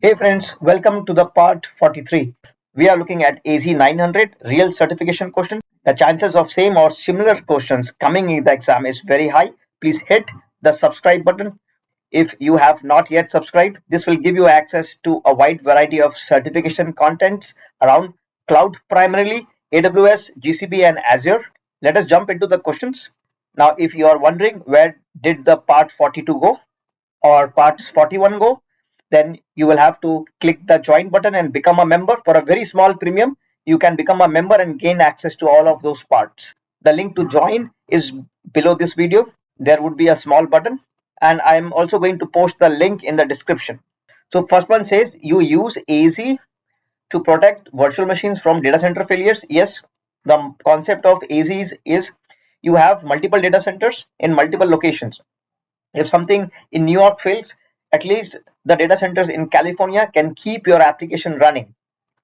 Hey friends, welcome to the part 43. We are looking at AZ 900 real certification question. The chances of same or similar questions coming in the exam is very high. Please hit the subscribe button. If you have not yet subscribed, this will give you access to a wide variety of certification contents around cloud, primarily AWS, GCP and Azure. Let us jump into the questions. Now, if you are wondering where did the part 42 go or part 41 go, then you will have to click the join button and become a member for a very small premium. You can become a member and gain access to all of those parts. The link to join is below this video. There would be a small button, and I am also going to post the link in the description. So first one says you use AZ to protect virtual machines from data center failures. Yes, the concept of AZ is you have multiple data centers in multiple locations. If something in New York fails, at least the data centers in California can keep your application running.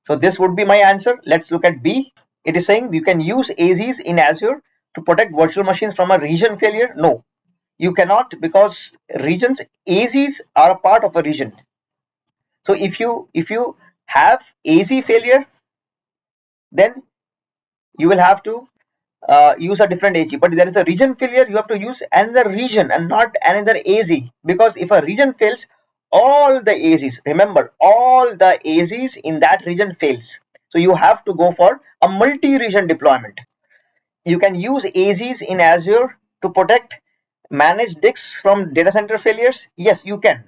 So this would be my answer. Let's look at B. It is saying you can use AZs in Azure to protect virtual machines from a region failure. No, you cannot, because regions, AZs are a part of a region. So if you have AZ failure, then you will have to use a different AZ. But there is a region failure, you have to use another region and not another AZ, because if a region fails, all the AZs, remember, all the AZs in that region fails. So you have to go for a multi-region deployment. You can use AZs in Azure to protect managed disks from data center failures. Yes, you can.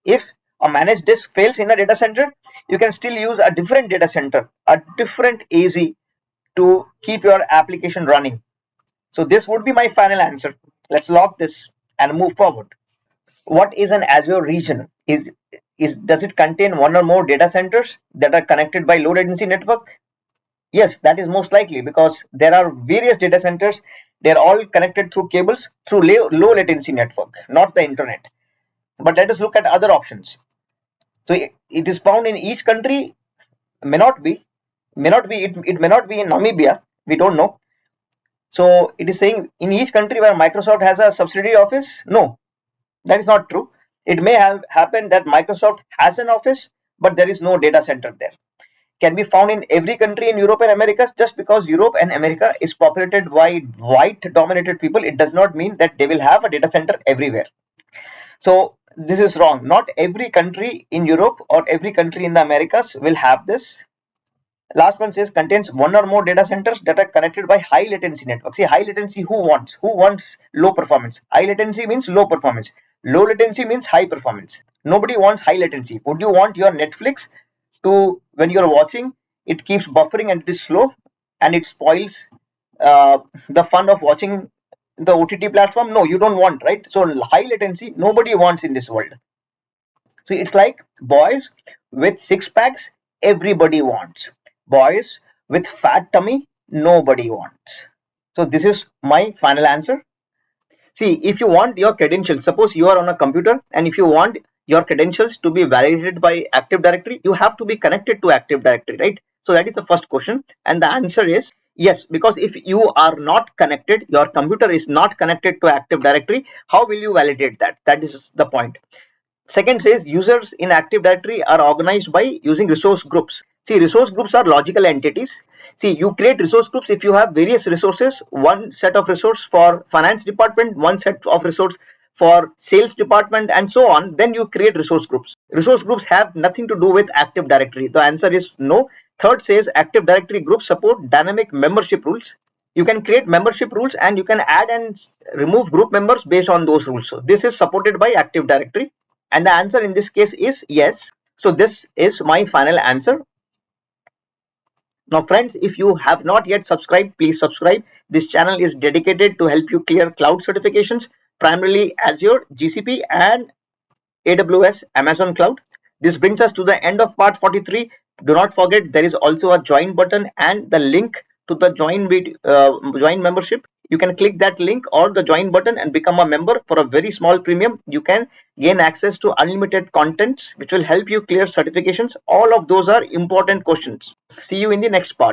If a managed disk fails in a data center, you can still use a different data center, a different AZ to keep your application running. So this would be my final answer. Let's lock this and move forward. What is an Azure region? Does it contain one or more data centers that are connected by low latency network? Yes, that is most likely, because there are various data centers. They're all connected through cables through low latency network, not the internet. But let us look at other options. So it is found in each country. May not be. It may not be in Namibia. We don't know. So it is saying in each country where Microsoft has a subsidiary office. No, that is not true. It may have happened that Microsoft has an office, but there is no data center there. Can be found in every country in Europe and Americas. Just because Europe and America is populated by white dominated people, it does not mean that they will have a data center everywhere. So this is wrong. Not every country in Europe or every country in the Americas will have this. Last one says contains one or more data centers that are connected by high latency network. See, high latency, who wants low performance? High latency means low performance. Low latency means high performance. Nobody wants high latency. Would you want your Netflix to, when you're watching, it keeps buffering and it is slow and it spoils the fun of watching the OTT platform? No, you don't want, right? So high latency, nobody wants in this world. So it's like boys with six packs, everybody wants. Boys with fat tummy, nobody wants. So this is my final answer. See, if you want your credentials, suppose you are on a computer, and if you want your credentials to be validated by Active Directory, you have to be connected to Active Directory, right? So that is the first question, and the answer is yes, because if you are not connected, your computer is not connected to Active Directory, how will you validate that? That is the point. Second says users in Active Directory are organized by using resource groups. See, resource groups are logical entities. See, you create resource groups if you have various resources, one set of resource for finance department, one set of resource for sales department, and so on. Then you create resource groups. Resource groups have nothing to do with Active Directory. The answer is no. Third says Active Directory groups support dynamic membership rules. You can create membership rules and you can add and remove group members based on those rules. So this is supported by Active Directory. And the answer in this case is yes. So this is my final answer. Now friends, if you have not yet subscribed, please subscribe. This channel is dedicated to help you clear cloud certifications, primarily Azure, GCP and AWS, Amazon Cloud. This brings us to the end of part 43. Do not forget there is also a join button and the link to the join membership. You can click that link or the join button and become a member for a very small premium. You can gain access to unlimited contents which will help you clear certifications. All of those are important questions. See you in the next part.